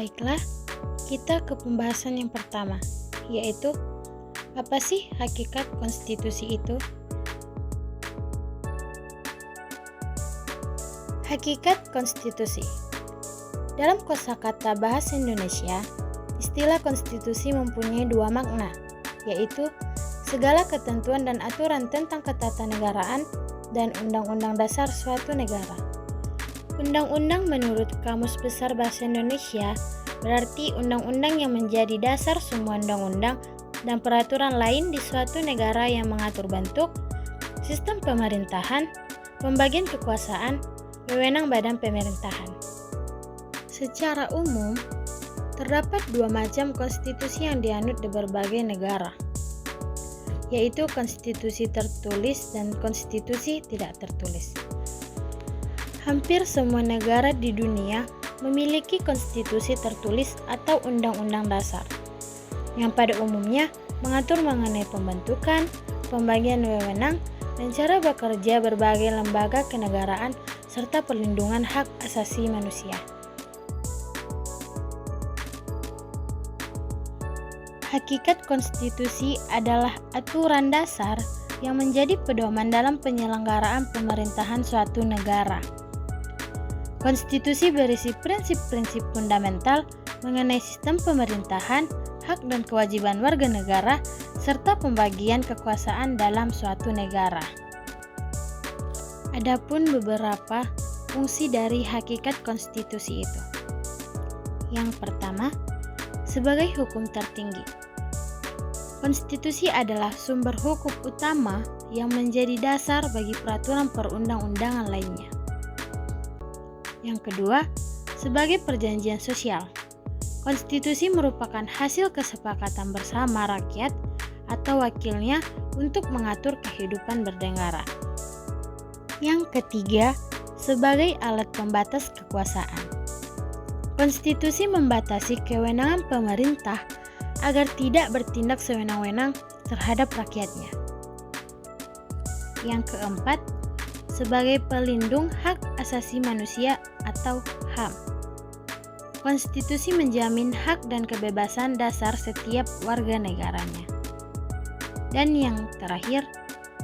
Baiklah, kita ke pembahasan yang pertama, yaitu apa sih hakikat konstitusi itu? Hakikat konstitusi. Dalam kosakata bahasa Indonesia, istilah konstitusi mempunyai dua makna, yaitu segala ketentuan dan aturan tentang ketatanegaraan dan undang-undang dasar suatu negara. Undang-undang menurut Kamus Besar Bahasa Indonesia berarti undang-undang yang menjadi dasar semua undang-undang dan peraturan lain di suatu negara yang mengatur bentuk, sistem pemerintahan, pembagian kekuasaan, wewenang badan pemerintahan. Secara umum, terdapat dua macam konstitusi yang dianut di berbagai negara, yaitu konstitusi tertulis dan konstitusi tidak tertulis. Hampir semua negara di dunia memiliki konstitusi tertulis atau undang-undang dasar, yang pada umumnya mengatur mengenai pembentukan, pembagian wewenang, dan cara bekerja berbagai lembaga kenegaraan serta perlindungan hak asasi manusia. Hakikat konstitusi adalah aturan dasar yang menjadi pedoman dalam penyelenggaraan pemerintahan suatu negara. Konstitusi berisi prinsip-prinsip fundamental mengenai sistem pemerintahan, hak dan kewajiban warga negara, serta pembagian kekuasaan dalam suatu negara. Adapun beberapa fungsi dari hakikat konstitusi itu. Yang pertama, sebagai hukum tertinggi. Konstitusi adalah sumber hukum utama yang menjadi dasar bagi peraturan perundang-undangan lainnya. Yang kedua, sebagai perjanjian sosial. Konstitusi merupakan hasil kesepakatan bersama rakyat atau wakilnya untuk mengatur kehidupan bernegara. Yang ketiga, sebagai alat pembatas kekuasaan. Konstitusi membatasi kewenangan pemerintah agar tidak bertindak sewenang-wenang terhadap rakyatnya. Yang keempat, sebagai pelindung hak asasi manusia atau HAM. Konstitusi menjamin hak dan kebebasan dasar setiap warga negaranya. Dan yang terakhir,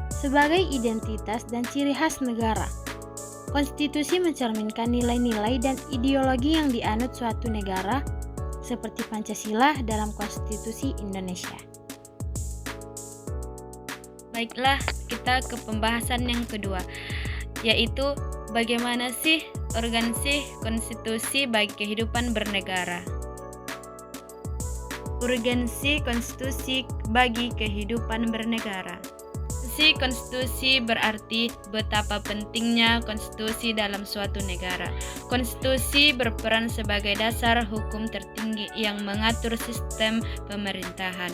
sebagai identitas dan ciri khas negara. Konstitusi mencerminkan nilai-nilai dan ideologi yang dianut suatu negara, seperti Pancasila dalam Konstitusi Indonesia. Baiklah, kita ke pembahasan yang kedua, yaitu bagaimana sih urgensi konstitusi bagi kehidupan bernegara. Urgensi konstitusi bagi kehidupan bernegara. Konstitusi berarti betapa pentingnya konstitusi dalam suatu negara. Konstitusi berperan sebagai dasar hukum tertinggi yang mengatur sistem pemerintahan,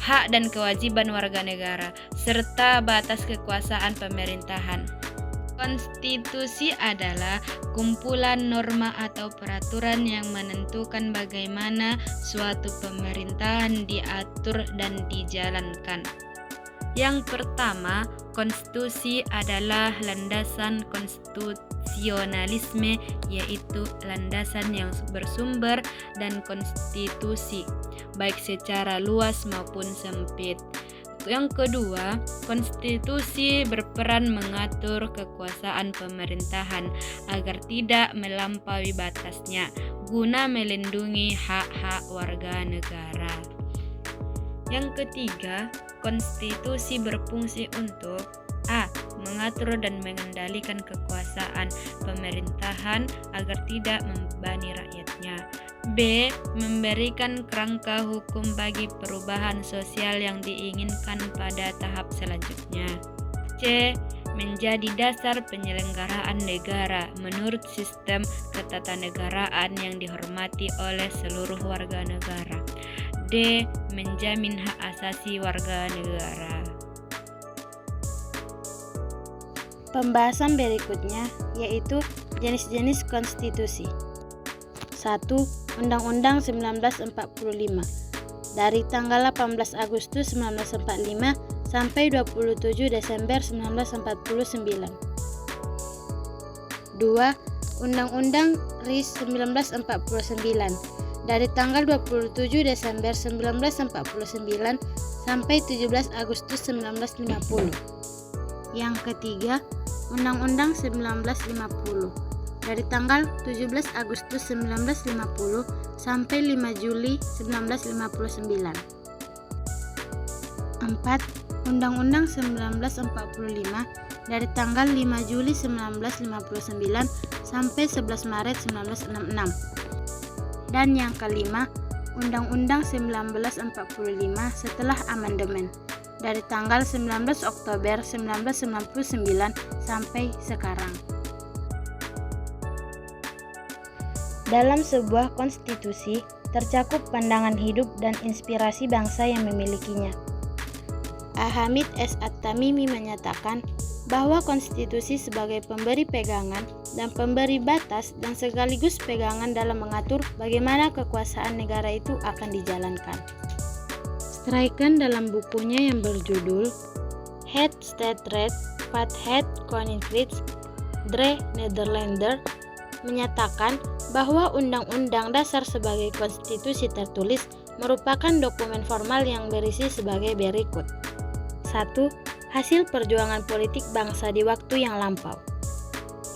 hak dan kewajiban warga negara, serta batas kekuasaan pemerintahan. Konstitusi adalah kumpulan norma atau peraturan yang menentukan bagaimana suatu pemerintahan diatur dan dijalankan. Yang pertama, konstitusi adalah landasan konstitusionalisme, yaitu landasan yang bersumber dan konstitusi, baik secara luas maupun sempit. Yang kedua, konstitusi berperan mengatur kekuasaan pemerintahan agar tidak melampaui batasnya, guna melindungi hak-hak warga negara. Yang ketiga, konstitusi berfungsi untuk A. Mengatur dan mengendalikan kekuasaan pemerintahan agar tidak membebani rakyatnya. B. Memberikan kerangka hukum bagi perubahan sosial yang diinginkan pada tahap selanjutnya. C. Menjadi dasar penyelenggaraan negara menurut sistem ketatanegaraan yang dihormati oleh seluruh warga negara. D. Menjamin hak asasi warga negara. Pembahasan berikutnya yaitu jenis-jenis konstitusi. 1. Undang-Undang 1945 dari tanggal 18 Agustus 1945 sampai 27 Desember 1949. 2. Undang-Undang RIS 1949 dari tanggal 27 Desember 1949 sampai 17 Agustus 1950. Yang ketiga, Undang-Undang 1950 dari tanggal 17 Agustus 1950 sampai 5 Juli 1959. 4. Undang-Undang 1945 dari tanggal 5 Juli 1959 sampai 11 Maret 1966. Dan yang kelima, Undang-Undang 1945 setelah amandemen dari tanggal 19 Oktober 1999 sampai sekarang. Dalam sebuah konstitusi tercakup pandangan hidup dan inspirasi bangsa yang memilikinya. Hamid S. At-Tamimi menyatakan bahwa konstitusi sebagai pemberi pegangan dan pemberi batas dan sekaligus pegangan dalam mengatur bagaimana kekuasaan negara itu akan dijalankan. Strijken dalam bukunya yang berjudul Het Staatsrecht wat het Koninkrijk der Nederlander menyatakan bahwa Undang-Undang Dasar sebagai konstitusi tertulis merupakan dokumen formal yang berisi sebagai berikut. 1. Hasil perjuangan politik bangsa di waktu yang lampau.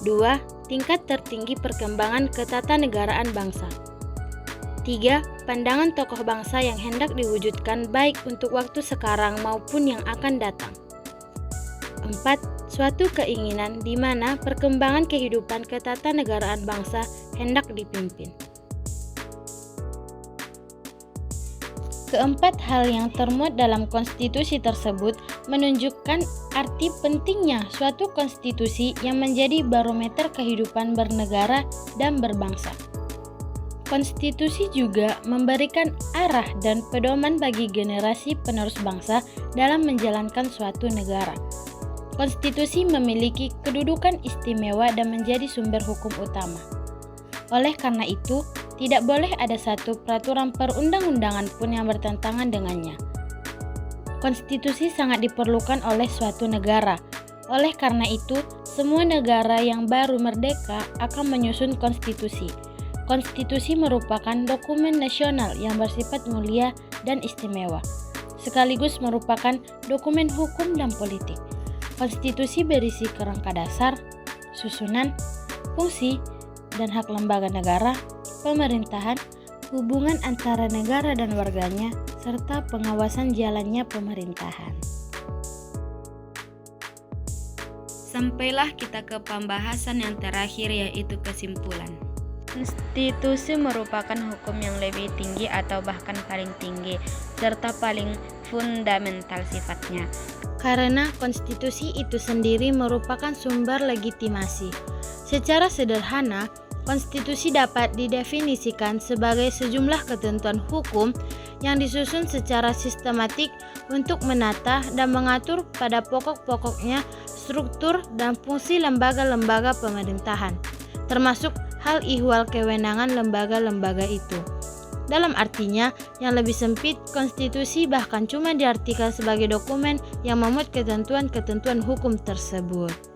2. Tingkat tertinggi perkembangan ketatanegaraan bangsa. 3. Pandangan tokoh bangsa yang hendak diwujudkan baik untuk waktu sekarang maupun yang akan datang. 4. Suatu keinginan di mana perkembangan kehidupan ketatanegaraan bangsa hendak dipimpin. Keempat hal yang termuat dalam konstitusi tersebut menunjukkan arti pentingnya suatu konstitusi yang menjadi barometer kehidupan bernegara dan berbangsa. Konstitusi juga memberikan arah dan pedoman bagi generasi penerus bangsa dalam menjalankan suatu negara. Konstitusi memiliki kedudukan istimewa dan menjadi sumber hukum utama. Oleh karena itu, tidak boleh ada satu peraturan perundang-undangan pun yang bertentangan dengannya. Konstitusi sangat diperlukan oleh suatu negara. Oleh karena itu, semua negara yang baru merdeka akan menyusun konstitusi. Konstitusi merupakan dokumen nasional yang bersifat mulia dan istimewa, sekaligus merupakan dokumen hukum dan politik. Konstitusi berisi kerangka dasar, susunan, fungsi, dan hak lembaga negara, pemerintahan, hubungan antara negara dan warganya, serta pengawasan jalannya pemerintahan. Sampailah kita ke pembahasan yang terakhir, yaitu kesimpulan. Konstitusi merupakan hukum yang lebih tinggi atau bahkan paling tinggi, serta paling fundamental sifatnya. Karena konstitusi itu sendiri merupakan sumber legitimasi. Secara sederhana, konstitusi dapat didefinisikan sebagai sejumlah ketentuan hukum yang disusun secara sistematik untuk menata dan mengatur pada pokok-pokoknya struktur dan fungsi lembaga-lembaga pemerintahan, termasuk hal ihwal kewenangan lembaga-lembaga itu. Dalam artinya yang lebih sempit, konstitusi bahkan cuma diartikan sebagai dokumen yang memuat ketentuan-ketentuan hukum tersebut.